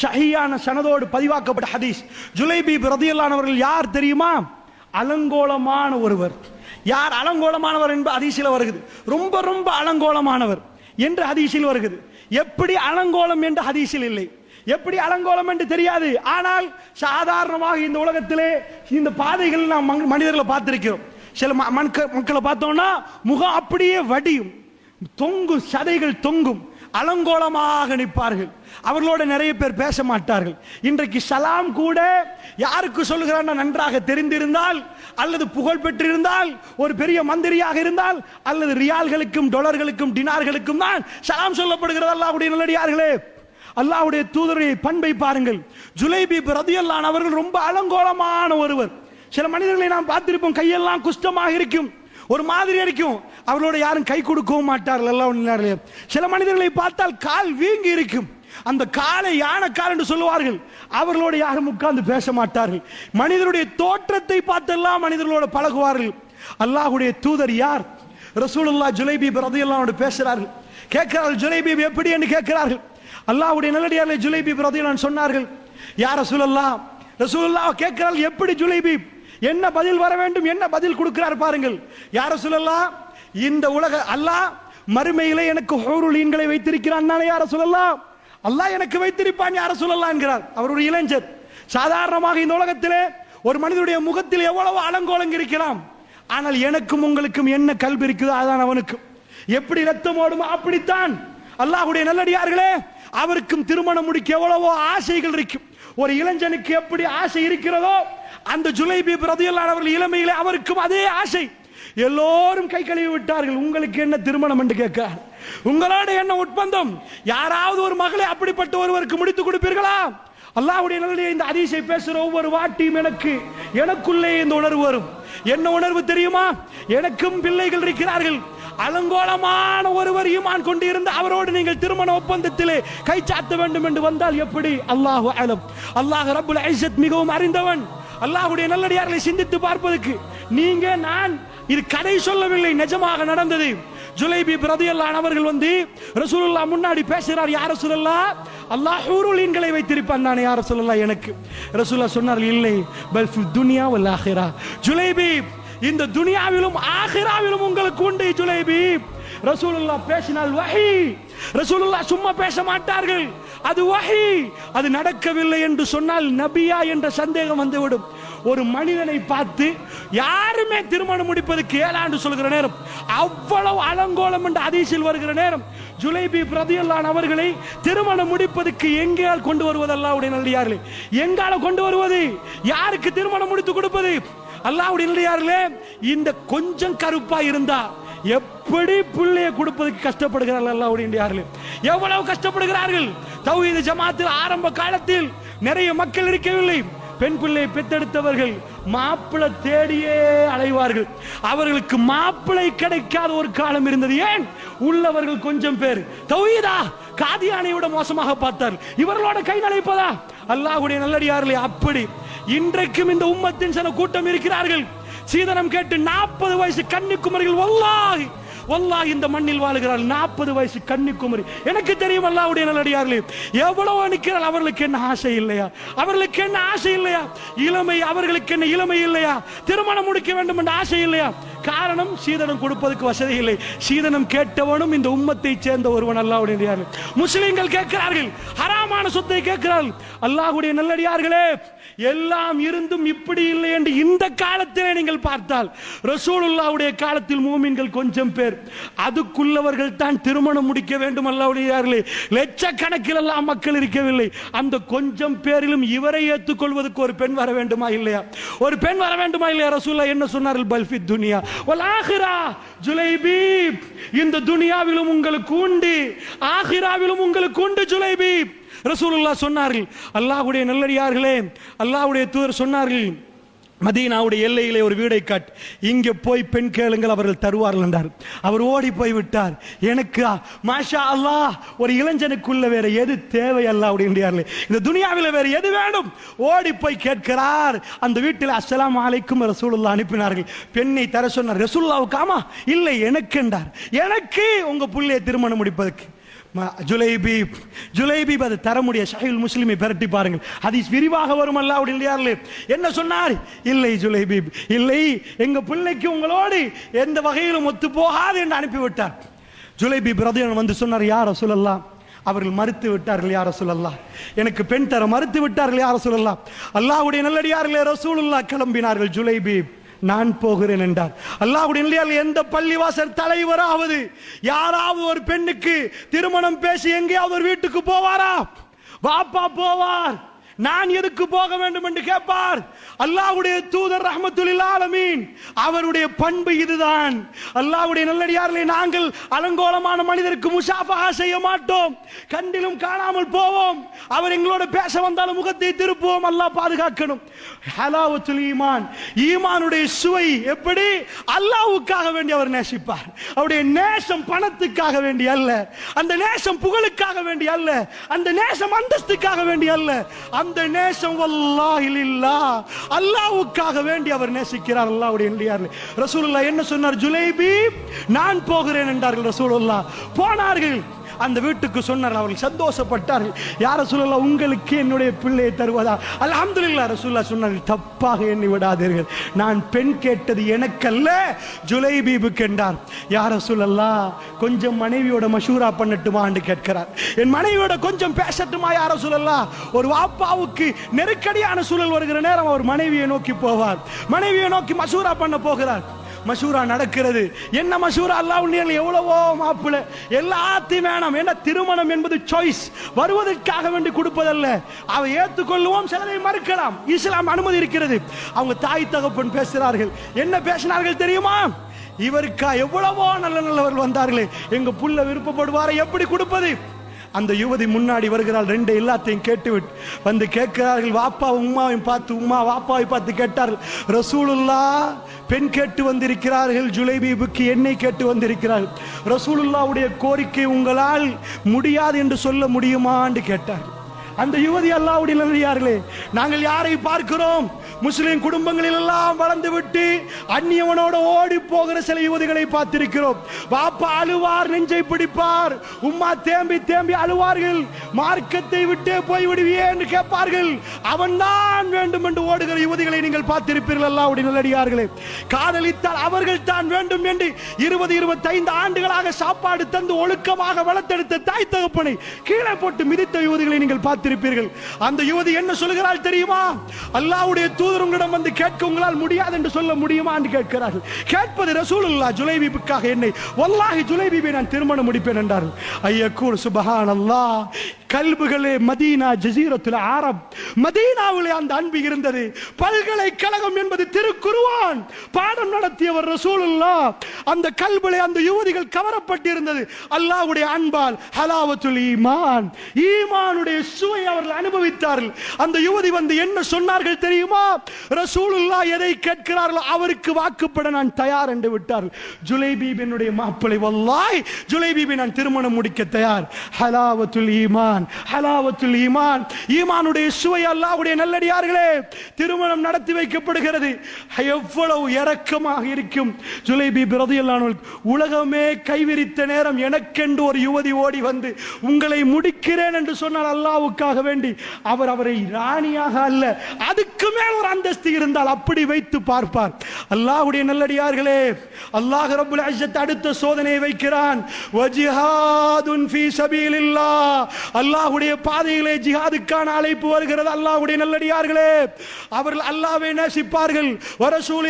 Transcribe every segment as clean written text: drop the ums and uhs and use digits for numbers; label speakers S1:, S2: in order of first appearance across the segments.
S1: ஷஹீயான சனதோடு பதிவாக்கப்பட்ட ஹதீஸ். ஜுலைபீப் ரலியல்லாஹு அன்ஹு அவர்கள் யார் தெரியுமா? அலங்கோலமான ஒருவர். யார் அலங்கோலமானவர் என்பது ஹதீஸில் வருகிறது. ரொம்ப ரொம்ப அலங்கோலமானவர் என்று ஹதீஸில் வருகிறது. எப்படி அலங்கோலம் என்று ஹதீஸில் இல்லை. எப்படி அலங்கோலம் என்று தெரியாது. ஆனால் சாதாரணமாக இந்த உலகத்திலே இந்த பாதைகள் நாம் மனிதர்களை பார்த்திருக்கிறோம். சில மக்களை பார்த்தோம்னா முகம் அப்படியே வடியும், தொங்கும், சதைகள் தொங்கும், அலங்கோலமாக நிற்பார்கள். அவர்களோட நிறைய பேர் பேச மாட்டார்கள். இன்றைக்கு சலாம் கூட யாருக்கு சொல்லுகிறார் நன்றாக தெரிந்திருந்தால், அல்லது புகழ் பெற்றிருந்தால், ஒரு பெரிய மந்திரியாக இருந்தால், அல்லது ரியால்களுக்கும் டாலர்களுக்கும் டினார்களுக்கும் தான் சலாம் சொல்லப்படுகிறது. அல்லாஹ்வுடைய நல்லடியார்களே, அல்லாஹ்வுடைய தூதருடைய பண்பை பாருங்கள். ஜுலைபீப் ரலியல்லாஹு அன்ஹு அவர்கள் ரொம்ப அலங்கோலமான ஒருவர். சில மனிதர்களை நாம் பார்த்திருப்போம், கையெல்லாம் குஷ்டமாக இருக்கும், ஒரு மாதிரி இருக்கும், அவர்களோட யாரும் கை கொடுக்கவும் மாட்டார்கள். அல்லாஹ்வுடைய சில மனிதர்களை பார்த்தால் கால் வீங்கி இருக்கும், அந்த காலை யானை கால் என்று சொல்லுவார்கள், அவர்களோட யாரும் உட்கார்ந்து பேச மாட்டார்கள். மனிதருடைய தோற்றத்தை பார்த்தெல்லாம் மனிதர்களோட பழகுவார்கள். அல்லாஹ்வுடைய தூதர் யார்? ரசூலுல்லாஹ் ஜுலைபீப் ரலியல்லாஹு அன்ஹு பேசுகிறார்கள். கேட்கிறார்கள், ஜுலைபீப் எப்படி என்று கேட்கிறார்கள். அல்லாஹ்வுடைய நல்லடியார்களே, ஜுலைபீப் ரலியல்லாஹு அன்ஹு சொன்னார்கள், யா ரசூலல்லாஹ். ரசூலுல்லாஹ் கேட்கிறார்கள், எப்படி ஜுலைபீப், என்ன பதில் வர வேண்டும், என்ன பதில் கொடுக்கிறார் பாருங்கள். யா ரசூலல்லாஹ், இந்த உலக அல்லாஹ் மறுமையிலே எனக்கு ஹூருல் ஈன்களை வைத்திருக்கிறான் தானே யா ரசூலல்லாஹ், அல்லாஹ் எனக்கு வைத்திருப்பான் யா ரசூலல்லாஹ் என்கிறார். அவர் ஒரு இளைஞர். சாதாரணமாக இந்த உலகத்திலே ஒரு மனிதனுடைய முகத்தில் எவ்வளவு அலங்கோலங்கள் இருக்கலாம், ஆனால் எனக்கும் உங்களுக்கும் என்ன கல்வி இருக்குதோ அதான் அவனுக்கு. எப்படி ரத்தம் ஓடுமோ அப்படித்தான் அல்லாஹ்வுடைய நல்லடியார்களே அவருக்கும் திருமணம் முடிக்க எவ்வளவோ ஆசைகள் இருக்கும். ஒரு இளைஞனுக்கு எப்படி ஆசை இருக்கிறதோ, அந்த ஜுலைபீப் ரலியல்லாஹு அன்ஹு அவர்கள் இளமையிலே அவருக்கும் அதே ஆசை. எல்லோரும் கை கழுவி விட்டார்கள். உங்களுக்கு என்ன திருமணம் என்று கேட்கிறார், உங்களோட என்ன ஒப்பந்தம், யாராவது ஒரு மகளை அப்படிப்பட்ட ஒருவருக்கு முடித்து கொடுப்பீர்களா? அல்லாஹ்வுடைய நல்லடியார்களே, இந்த ஹதீஸை பேசுற ஒவ்வொரு வாட்டியும் எனக்குள்ளே இந்த உணர்வு வரும். என்ன உணர்வு தெரியுமா? எனக்கும் பிள்ளைகள் இருக்கிறார்கள். அலங்கோலமான ஒருவர் ஈமான் கொண்டு இருந்து அவரோடு நீங்கள் திருமண ஒப்பந்தத்திலே கை சாத்த வேண்டும் என்று வந்தால் எப்படி? அல்லாஹு அலம். அல்லாஹ் ரப்புல் இஸ்ஸத் மிகவும் அறிந்தவன். அல்லாஹ்வுடைய நல்லடியார்களை சிந்தித்து பார்ப்பதற்கு நீங்க நான் இது கதை சொல்லவில்லை, நிஜமாக நடந்தது. ஜுலைபீப் ரலியல்லாஹு அன்ஹு அவர்கள் வந்து ரசூலுல்லாஹ் முன்னாடி பேசுறார், யா ரசூலல்லாஹ், அல்லாஹ் ஹூருல் ஈன்களை வைத்திருப்பான் தானே யா ரசூலல்லாஹ் எனக்கு. ரசூலுல்லாஹ் சொன்னார்கள், இல்லை, பல் ஃபில் துன்யா வல் ஆখিরা. ஜுலைபீப், இந்த துனியாவிலும் ஆখিরাவிலும் உங்களுக்கு உண்டு ஜுலைபீப். ரசூலுல்லாஹ் பேசினால் வஹி. ரசூலுல்லாஹ் சும்மா பேச மாட்டார்கள், அது வஹி. அது நடக்கவில்லை என்று சொன்னால் நபியா என்ற சந்தேகம் வந்துவிடும். ஒரு மனிதனை பார்த்து யாருமே திருமணம் முடிப்பதற்கு ஏழாண்டு சொல்கிற நேரம், அவ்வளவு அலங்கோலம் என்று ஹதீஸில் வருகிற நேரம், ஜுலைபீப் ரலியல்லாஹு அன்ஹு அவர்களை திருமணம் முடிப்பதற்கு எங்கால் கொண்டு வருவது? அல்லாஹ்வுடைய நல்லடியார்களே, எங்கால கொண்டு வருவது? யாருக்கு திருமணம் முடித்து கொடுப்பது? அல்லாஹ்வுடைய நல்லடியார்களே, இந்த கொஞ்சம் கருப்பா இருந்தா எப்படி பிள்ளையை கொடுப்பதற்கு கஷ்டப்படுகிறார்கள் அல்லாஹ்வுடைய நல்லடியார்களே, எவ்வளவு கஷ்டப்படுகிறார்கள். தௌஹீத் ஜமாத்தில் ஆரம்ப காலத்தில் நிறைய மக்கள் இருக்கவில்லை. பெண் பிள்ளை பெற்றெடுத்தவர்கள் மாப்பிளை தேடியே அலைவார்கள். அவர்களுக்கு மாப்பிளை கிடைக்காத ஒரு காலம் இருந்தது. ஏன்? உள்ளவர்கள் கொஞ்சம் பேர். தௌஹீதா காதியானை விட மோசமாக பார்த்தார். இவர்களோட கை நழைப்பதா? அல்லாஹ்வுடைய நல்லடியார்களே, அப்படி இன்றைக்கும் இந்த உம்மத்தின் சில கூட்டம் இருக்கிறார்கள். சீதனம் கேட்டு 40 வயசு கன்னிக்குமரிகள் வல்லாஹி வல்லாஹி இந்த மண்ணில் வாழுகிறார்கள். 40 வயசு கன்னிக்குமரி. எனக்கு தெரியும் அல்லாஹ்வுடைய நல்லடியார்களே எவ்வளவு நிற்கிறார்கள். அவர்களுக்கு என்ன ஆசை இல்லையா? அவர்களுக்கு என்ன ஆசை இல்லையா? இளமை, அவர்களுக்கு என்ன இளமை இல்லையா? திருமணம் முடிக்க வேண்டும் என்ற ஆசை இல்லையா? காரணம், சீதனம் கொடுப்பதற்கு வசதி இல்லை. சீதனம் கேட்டவனும் இந்த உம்மத்தை சேர்ந்த ஒருவன். அல்லாஹ்வுடைய நல்லடியார்களே, முஸ்லிம்கள் கேட்கிறார்கள், ஹராமான சொத்தை கேட்கிறார்கள். அல்லாஹ்வுடைய நல்லடியார்களே, எல்லாம் இருந்தும் இப்படி இல்லை என்று இந்த காலத்திலே நீங்கள் பார்த்தால், ரசூலுல்லாஹ்வுடைய காலத்தில் மூமின்கள் கொஞ்சம் பேர், அதுக்குள்ளவர்கள் தான் திருமணம் முடிக்க வேண்டும். அல்லாஹ்வுடைய லட்சக்கணக்கில் எல்லாம் மக்கள் இருக்கவில்லை. அந்த கொஞ்சம் பேரிலும் இவரை ஏற்றுக்கொள்வதற்கு ஒரு பெண் வர வேண்டுமா இல்லையா? ஒரு பெண் வர வேண்டுமா இல்லையா? ரசூலுல்லாஹ் என்ன சொன்னார்கள்? பல் ஃபித் துன்யா வல் ஆখিরা. ஜுலைபீப், இந்த துனியாவிலும் உங்களுக்கு உண்டு, ஆখিরাவிலும் உங்களுக்கு உண்டு ஜுலைபீப். ரசூலுல்லாஹ் சொன்னார்கள். அல்லாஹ்வுடைய நல்லடியார்களே, அல்லாஹ்வுடைய தூதர் சொன்னார்கள், மதீனாவுடைய எல்லையிலே ஒரு வீடை காட், இங்கே போய் பெண் கேளுங்கள், அவர்கள் தருவார்கள் என்றார். அவர் ஓடி போய் விட்டார். எனக்கு மாஷா அல்லாஹ், ஒரு இளைஞனுக்குள்ள வேற எது தேவை? அல்லாஹ்வுடைய இந்த துனியாவில் வேற எது வேண்டும்? ஓடி போய் கேட்கிறார். அந்த வீட்டில் அஸ்ஸலாமு அலைக்கும் ரசூலுல்லாஹ் அனுப்பினார்கள். பெண்ணை தர சொன்னார். ரசூலுல்லாஹ்வுக்கு ஆமா இல்லை எனக்கு என்றார். எனக்கு உங்க புள்ளையை திருமணம் முடிப்பதற்கு. ஜுலைபீப் அது தர முடிய ஸஹீஹுல் முஸ்லிமை பிரட்டி பாருங்கள், ஹதீஸ் விரிவாக வரும். அல்லாஹ்வுடைய நல்லடியார்களே என்ன சொன்னார்? இல்லை ஜுலைபீப், இல்லை, எங்க பிள்ளைக்கு உங்களோடு எந்த வகையிலும் ஒத்து போகாது என்று அனுப்பிவிட்டார். ஜுலைபீப் ரலியல்லாஹு வந்து சொன்னார், யா ரசூலல்லாஹ், அவர்கள் மறுத்து விட்டார்கள் யா ரசூலல்லாஹ், எனக்கு பெண் தர மறுத்து விட்டார்கள் யா ரசூலல்லாஹ். அல்லாஹ்வுடைய நல்லடியார்களே, ரசூலுல்லாஹ் கிளம்பினார்கள். ஜுலைபீப், நான் போகிறேன் என்றார். அல்லாஹ்வுடைய எந்த பள்ளிவாசல் தலைவராவது யாராவது ஒரு பெண்ணுக்கு திருமணம் பேசி எங்கேயாவது ஒரு வீட்டுக்கு போவாரா? வாப்பா போவார், நான் எதுக்கு போக வேண்டும் என்று கேட்பார். அல்லாஹ்வுடைய தூதர் ரஹ்மத்துல் ஆலமீன் அவருடைய பண்பு இதுதான். அல்லாஹ்வுடைய நல்லடியார்களே, நாங்கள் அலங்கோலமான மனிதருக்கு முசாஃபஹா செய்ய மாட்டோம், கண்டிலும் காணாமல் போவோம். அவர் எங்களோட பேச வந்தாலும் முகத்தை திருப்புவோம். அல்லாஹ் பாதுகாக்கணும். ஹலாவத்துல் ஈமான், ஈமானுடைய சுவை எப்படி? அல்லாஹ்வுக்காக வேண்டி அவர் நேசிப்பார். அவருடைய நேசம் பணத்துக்காக வேண்டி அல்ல, அந்த நேசம் புகழுக்காக வேண்டி அல்ல, அந்த நேசம் அந்தஸ்துக்காக வேண்டி அல்ல, அந்த நேசம் வல்லாஹி லில்லாஹ், அல்லாஹ்வுக்காக வேண்டி அவர் நேசிக்கிறார். அல்லாஹ்வுடைய நல்லடியார்களே, ரசூலுல்லாஹ் என்ன சொன்னார்? ஜுலைபீப், நான் போகிறேன் என்றார்கள். ரசூலுல்லாஹ் போனார்கள், அந்த வீட்டுக்கு சொன்னார்கள். அவர்கள் சந்தோஷப்பட்டார்கள். யார் ரசூலுல்லாஹ், உங்களுக்கு என்னுடைய பிள்ளையை தருவதா? அல்ஹம்துலில்லாஹ். ரசூலுல்லாஹ் சொன்னார்கள், தப்பாக எண்ணி விடாதீர்கள், நான் பெண் கேட்டது எனக்கல்ல, ஜுலைபீபுக்கு என்றார். யார் ரசூலுல்லாஹ், கொஞ்சம் மனைவியோட மஷூரா பண்ணட்டுமா என்று கேட்கிறார். என் மனைவியோட கொஞ்சம் பேசட்டுமா யார் ரசூலுல்லாஹ்? ஒரு வாப்பாவுக்கு நெருக்கடியான சூழல் வருகிற நேரம் அவர் மனைவியை நோக்கி போவார், மனைவியை நோக்கி மஷூரா பண்ண போகிறார். மஷூரா நடக்கிறது. என்ன மஷூரா? அல்லாஹ்வுடைய எவ்வளவோ மாப்பிள்ளை எல்லாத்தையும் வேணாம். என்ன, திருமணம் என்பது சாய்ஸ், வருவதற்காக வேண்டி கொடுப்பதல்ல. அவ ஏற்றுக்கொள்ளுவோம், சிலரை மறுக்கலாம், இஸ்லாம் அனுமதி இருக்கிறது. அவங்க தாய் தகப்பன் பேசுகிறார்கள். என்ன பேசினார்கள் தெரியுமா? இவருக்கா எவ்வளவோ நல்ல நல்லவர்கள் வந்தார்களே, எங்க புள்ள விருப்பப்படுவாரை எப்படி கொடுப்பது? அந்த யுவதி முன்னாடி வருகிறாள். ரெண்டு எல்லாத்தையும் கேட்டுவிட்டு வந்து கேட்கிறார்கள். வாப்பா உம்மாவையும் பார்த்து, உம்மா வாப்பாவை பார்த்து கேட்டார்கள், ரசூலுல்லாஹ் பெண் கேட்டு வந்திருக்கிறார்கள், ஜுலைபீபுக்கு என்னை கேட்டு வந்திருக்கிறார்கள், ரசூலுல்லாஹ்வுடைய கோரிக்கை உங்களால் முடியாது என்று சொல்ல முடியுமா என்று கேட்டார். அந்த யுவதி, அல்லாஹ்வுடைய நல்லடியார்களே, நாங்கள் யாரை பார்க்கிறோம்? முஸ்லிம் குடும்பங்களில் எல்லாம் வளர்ந்து விட்டு அந்நியவனோட ஓடி போகிற சில யுவதிகளை பார்த்திருக்கிறோம். பாப்பா அழுவார், நெஞ்சை பிடிப்பார், உம்மா தேம்பி தேம்பி அழுவார்கள், மார்க்கத்தை விட்டே போய் விடுவியே என்று கேட்பார்கள். அவன் தான் வேண்டும் என்று ஓடுகிற யுவதிகளை நீங்கள் பார்த்திருப்பீர்கள். அல்லாஹ்வுடைய நல்லடியார்களே, காதலித்தால் அவர்கள் தான் வேண்டும் என்று 20-25 ஆண்டுகளாக சாப்பாடு தந்து ஒழுக்கமாக வளர்த்தெடுத்த தாய் தகப்பனை கீழே போட்டு மிதித்த யுவதிகளை நீங்கள் பார்த்திருப்பீர்கள். அந்த யுவதி என்ன சொல்கிறாள் தெரியுமா? அல்லாஹ்வுடைய தூதர் உங்களிடம் வந்து கேட்க உங்களால் முடியாது என்று சொல்ல முடியுமா என்று கேட்கிறார்கள். கேட்பது ரசூலுல்லாஹ். ஜுலைபீபுக்காக என்னை, வல்லாஹி ஜுலைபீபை நான் திருமணம் முடிப்பேன் என்றார்கள். ஐயக்கூர் சுப்ஹானல்லாஹ். கல்புகளே, மதீனா ஜஸீரத்துல் அரப், மதீனாவிலே அந்த அன்பு இருந்தது. பல்கலைக்கழகம் என்பது திருக்குர்ஆன் பாடம் நடத்தியவர் ரசூலுல்லாஹ். அந்த கல்புலே அந்த யுவதிகள் கவரப்பட்டிருந்தது அல்லாஹ்வுடைய அன்பால். ஹலாவத்துல் ஈமான், ஈமானுடைய சுவை அவர்கள் அனுபவித்தார்கள். அந்த யுவதி வந்து என்ன சொன்னார்கள் தெரியுமா? ரசூலுல்லாஹ் எதை கேட்கிறார்களோ அவருக்கு வாக்குப்பட நான் தயார் என்று விட்டார்கள். ஜுலைபீப் என்னுடைய மாப்பிள்ளை, வல்லாஹி ஜுலைபீபை நான் திருமணம் முடிக்க தயார். ஹலாவத்துல் ஈமான், ஹலாவத்துல் ஈமான், ஈமானுடைய சுவை. அல்லாஹ்வுடைய நல்லடியார்களே, திருமணம் நடத்தி வைக்கப்படுகிறது. எவ்வளவு இரக்கமாக இருக்கும். ஜுலைபீப் ரலியல்லாஹு அன்ஹு, உலகமே கைவிரித்த நேரம் எனக்கென்று ஒரு யுவதி ஓடி வந்து உங்களை முடிக்கிறேன் என்று சொன்னால் அல்லாஹ்வுக்காக வேண்டி அவர் அவரை ராணியாக அல்ல, அதுக்கு மேல் ஒரு அந்தஸ்து இருந்தால் அப்படி வைத்து பார்ப்பார். அல்லாஹ்வுடைய நல்லடியார்களே, அல்லாஹ் ரப்புல் இஸ்ஸத் அடுத்த சோதனையை வைக்கிறான். வஜிஹாதுன் ஃபீ சபீலில்லாஹ், அல்லாஹ்வுடைய பாதையிலே ஜிஹாதுக்கான அழைப்பு வருகிறது. அல்லாஹ்வுடைய நல்லடியார்களே, அவர்கள் அல்லாஹ்வை நேசிப்பார்கள்,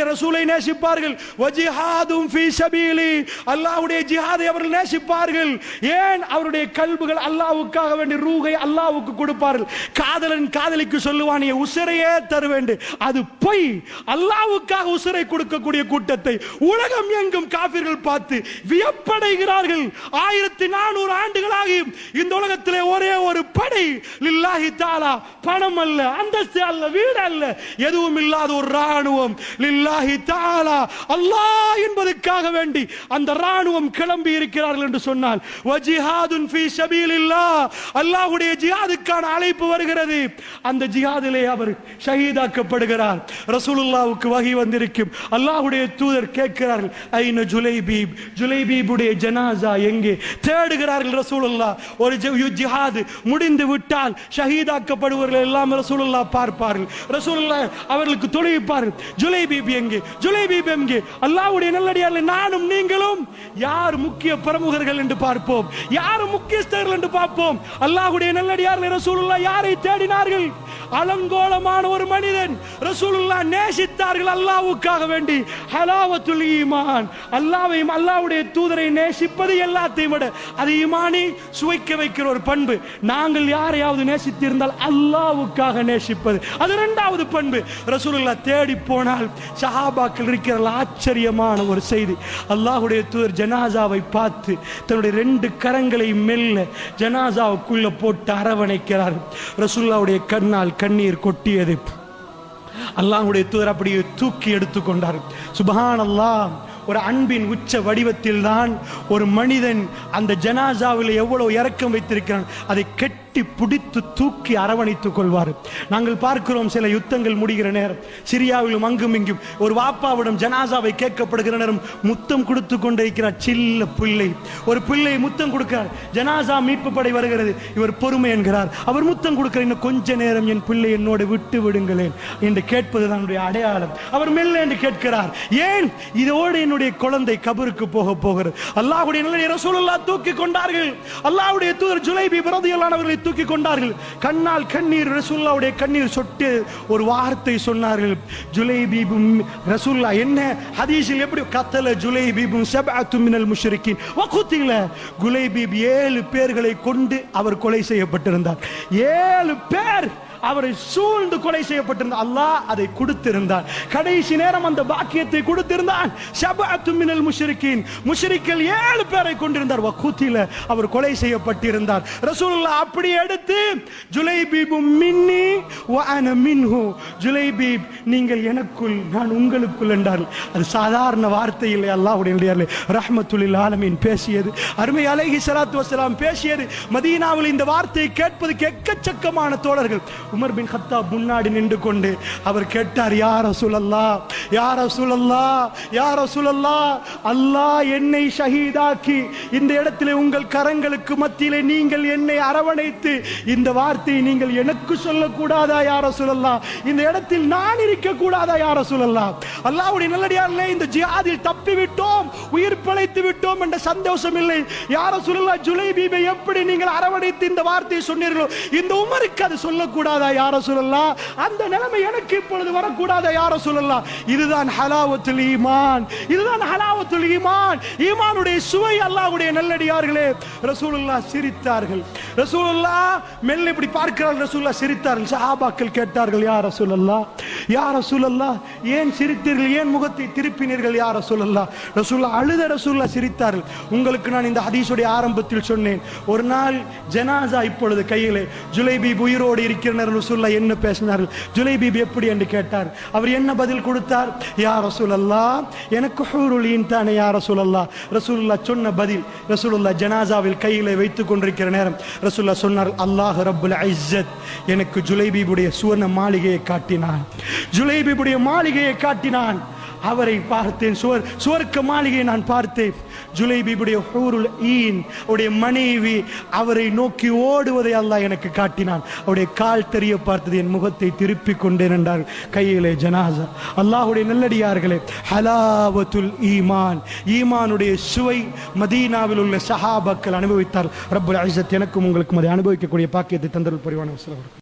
S1: ரசூலை நேசிப்பார்கள். வஜிஹாதுன் ஃபீ சபீலி, அல்லாஹ்வுடைய ஜிஹாதை அவர்கள் நேசிப்பார்கள். ஏன்? அவருடைய கல்புகள் அல்லாஹ்வுக்காக வேண்டி ரூஹை அல்லாஹ்வுக்கு கொடுப்பார்கள். காதலன் காதலிக்கு சொல்லுவான், நீ உசிரையே தருவேன், அது பொய். அல்லாஹ்வுக்காக உசிரை கொடுக்கக்கூடிய கூட்டத்தை உலகம் எங்கும் காபிர்கள் பார்த்து வியப்படைகிறார்கள். 1400 ஆண்டுகளாக இந்த உலகத்திலே ஒரே ஒரு படை லில்லாஹி தஆலா, பணம் அல்ல, அந்தஸ்து அல்ல, வீடு அல்ல, எதுவும் இல்லாத ஒரு ராணுவம் லில்லாஹி தஆலா அல்லாஹ் என்பதற்காக வேண்டி அந்த ராணுவம் கிளம்பி இருக்கிறார்கள் என்று சொன்னால் வஜிஹாதுன் ஃபீ ஸபீலில்லாஹ் அல்லாஹ்வுடைய ஜிஹாதுக்கான அழைப்பு வருகிறது. அந்த ஜிஹாதிலே அவர் ஷஹீதாக்கப்படுகிறார். ரசூலுல்லாஹ்வுக்கு வஹி வந்திருக்கும். அல்லாஹ்வுடைய தூதர் கேட்கிறார்கள், ஐன ஜுலைபீப், ஜுலைபீபுடைய ஜனாஸா எங்கே? தேடுகிறார்கள் ரசூலுல்லாஹ். ஒரு ஜிஹாத் முடிந்து விட்டால் ஷஹீதாக்கப்படுவர்கள் எல்லாம் ரசூலுல்லாஹ் பார்ப்பார்கள். ரசூலுல்லாஹ் அவர்களுக்கு தொழுவிப்பார்கள், ஜுலைபீப் எங்கே, ஜுலைபீப் எங்கே? அல்லாஹ்வுடைய நல்லடியார்களே, நானும் நீங்களும் யார் முக்கிய பிரமுகர்கள் என்று பார்ப்போம், யார் முக்கியஸ்தர்கள் என்று பார்ப்போம். அல்லாஹ்வுடைய நல்லடியார்களே, ரசூலுல்லாஹ் யாரை தேடினார்கள்? அலங்கோலமான ஒரு மனிதன். ரசூலுல்லாஹ் நேசித்தார்கள் அல்லாஹ்வுக்காக வேண்டி. ஹலாவத்துல் ஈமான், அல்லாஹ்வையும் அல்லாஹ்வுடைய தூதரை நேசிப்பது எல்லாத்தையும் விட அது ஈமானை சுவைக்க வைக்கிற ஒரு பண்பு. நாங்கள் யாரையாவது நேசித்திருந்தால் அல்லாஹ்வுக்காக நேசிப்பது அது இரண்டாவது பண்பு. ரசூலுல்லாஹ் தேடி போனால் சஹாபாக்கள் இருக்கிற ஆச்சரியமான ஒரு செய்தி. அல்லாஹ்வுடைய தூதர் ஜனாசாவை பார்த்து தன்னுடைய 2 கரங்களை மெல்ல ஜனாசாவுக்குள்ள போட்டு அரவணைக்கிறார். ரசூலுல்லாஹ்வுடைய கண்ணால் கண்ணீர் கொட்டியது. அல்லாஹ்வுடைய தூதர் அப்படியே தூக்கி எடுத்துக்கொண்டார். சுப்ஹானல்லாஹ். ஒரு அன்பின் உச்ச வடிவத்தில் தான் ஒரு மனிதன் அந்த ஜனாசாவில் எவ்வளவு இரக்கம் வைத்திருக்கிறான், அதை கெட்டி பிடித்து தூக்கி அரவணைத்துக் கொள்வார். நாங்கள் பார்க்கிறோம் சில யுத்தங்கள் முடிகிற நேரம் சிரியாவிலும் அங்கும் இங்கும் ஒரு வாப்பாவிடம் ஜனாசாவை கேட்கப்படுகிற நேரம் முத்தம் கொடுத்து கொண்டிருக்கிறார் சில்ல பிள்ளை. ஒரு பிள்ளை முத்தம் கொடுக்கிறார். ஜனாசா மீட்பு படை வருகிறது. இவர் பொறுமை என்கிறார். அவர் முத்தம் கொடுக்கிறார். இன்னும் கொஞ்ச நேரம் என் பிள்ளை என்னோடு விட்டு விடுங்களேன் என்று கேட்பது தன்னுடைய அடையாளம். அவர் மெல்ல என்று கேட்கிறார். ஏன்? இதோடு என்னுடைய குழந்தை கபருக்கு போக போகிறது. அல்லாஹ்வுடைய நல்ல ரசூலுல்லாஹ் தூக்கி கொண்டார்கள். அல்லாஹ்வுடைய தூதர் ஜுலைபீப் ரலியல்லாஹு அன்ஹு அவர்களை தூக்கி கொண்டார்கள். கண்ணால் கண்ணீர், ரசூலுல்லாஹ்வுடைய கண்ணீர் சொட்டு ஒரு வார்த்தை சொன்னார்கள். ஜுலைபீப் ரசூலுல்லாஹ் என்ன ஹதீஸில் எப்படி கத்தல ஜுலைபீப் சபஅத்து மினல் முஷ்ரிக்கீன் வகுத்தில ஜுலைபீப் 7 பேர்களை கொண்டு அவர் கொலை செய்யப்பட்டிருந்தார். 7 பேர் அவரை சூழ்ந்து கொலை செய்யப்பட்டிருந்தார். அல்லாஹ் அதை கொடுத்திருந்தார். கடைசி நேரம் அந்த பாக்கியத்தை கொடுத்திருந்தான். ஷபஅத்து மினல் முஷ்ரிக்கீன், முஷ்ரிக்கள் 7 பேரை கொண்டிருந்தார். வகுத்தில அவர் கொலை செய்யப்பட்டிருந்தார். ரசூலுல்லாஹ் அப்படி எடுத்து ஜுலைபீப் மின்னி வ அன மின்ஹு, ஜுலைபீப் நீங்கள் எனக்குள் நான் உங்களுக்குள் என்றார்கள். அது சாதாரண வார்த்தை இல்லை. அல்லாஹ்வுடைய நல்லடியார்களே, ரஹ்மத்துல் ஆலமீன் பேசியது, அருமை அலைஹி ஸலாத்து வஸலாம் பேசியது. மதீனாவில் இந்த வார்த்தையை கேட்பதற்கு எக்கச்சக்கமான தோழர்கள். உமர் பின் கத்தாப் முன்னாடி நின்று கொண்டு அவர் கேட்டார், யா ரசூலல்லாஹ், யா ரசூலல்லாஹ், யா ரசூலல்லாஹ், அல்லாஹ் என்னை ஷஹீதாக்கி இந்த இடத்திலே உங்கள் கரங்களுக்கு மத்தியிலே நீங்கள் என்னை அரவணைத்து இந்த வார்த்தையை நீங்கள் எனக்கு சொல்லக்கூடாதா யா ரசூலல்லாஹ்? இந்த இடத்தில் நான் இருக்க கூடாதா யா ரசூலல்லாஹ்? அல்லாஹ்வுடைய நல்லடியார்களே, இந்த ஜிஹாதில் தப்பி விட்டோம், உயிர் பிழைத்து விட்டோம் என்ற சந்தோஷம் இல்லை. யா ரசூலல்லாஹ், ஜுலைபீபை எப்படி நீங்கள் அரவணைத்து இந்த வார்த்தையை சொன்னீர்களோ இந்த உமருக்கு அது சொல்லக்கூடாதா யா ரசூலல்லாஹ்? அந்த நிலைமை எனக்கு இப்பொழுது வரக்கூடாதா யா ரசூலல்லாஹ்? இதுதான் ஹலாவத்துல் ஈமான், இதுதான் ஹலாவத்துல் ஈமான், ஈமானுடைய சுவை. அல்லாஹ்வுடைய நல்லடியார்களே, ரசூலுல்லாஹ் சிரித்தார்கள். ரசூலுல்லாஹ் மெல்ல இப்படி பார்க்கிறார்கள். ரசூலுல்லாஹ் சிரித்தார்கள். சஹாபாக்கள் கேட்டார்கள், யா ரசூலல்லாஹ், யா ரசூலல்லாஹ், ஏன் சிரித்தீர்கள், ஏன் முகத்தை திருப்பினீர்கள் யா ரசூலல்லாஹ்? ரசூலுல்லாஹ் அழுத ரசூலுல்லாஹ் சிரித்தார்கள். உங்களுக்கு நான் இந்த ஹதீஸுடைய ஆரம்பத்தில் சொன்னேன், ஒரு நாள் ஜனாஸா இப்பொழுது கையிலே, ஜுலைபீப் உயிரோடு இருக்கிறார். ரசூலுல்லாஹ் என்ன பேசினார்கள்? ஜுலைபீப் எப்படி என்று கேட்டார். அவர் என்ன பதில் கொடுத்தார்? யா ரசூலல்லாஹ், எனக்கு ஹூருல் ஈன் தானே யா ரசூலல்லாஹ். ரசூலுல்லாஹ் சொன்ன பதில், ரசூலுல்லாஹ் ஜனாஸாவில் கையிலே வைத்துக் கொண்டிருக்கிற நேரம் ரசூலுல்லாஹ் சொன்னார், அல்லாஹ் ரப்புல் இஸ்ஸத் எனக்கு ஜுலைபீபுடைய சுவர்ண மாளிகையை காட்டினான், ஜுலைபீபுடைய மாளிகையை காட்டினான். அவரை பார்த்தேன், சுவர்க்க மாளிகையை நான் பார்த்தேன். ஜுலைபீபுடைய ஹூருல் ஈன் அவருடைய மனைவி அவரை நோக்கி ஓடுவதை அல்லாஹ் எனக்கு காட்டினான். அவருடைய கால் தெரிய பார்த்தது, என் முகத்தை திருப்பி கொண்டேன் என்றார். கையிலே ஜனாஸா. அல்லாஹ்வுடைய நல்லடியார்களே, ஹலாவத்துல் ஈமான், ஈமானுடைய சுவை மதீனாவில் உள்ள சஹாபாக்கள் அனுபவித்தார். ரப்புல் இஸ்ஸத் எனக்கும் உங்களுக்கும் அதை அனுபவிக்கக்கூடிய பாக்கியத்தை தந்தருள் புரிவானாக.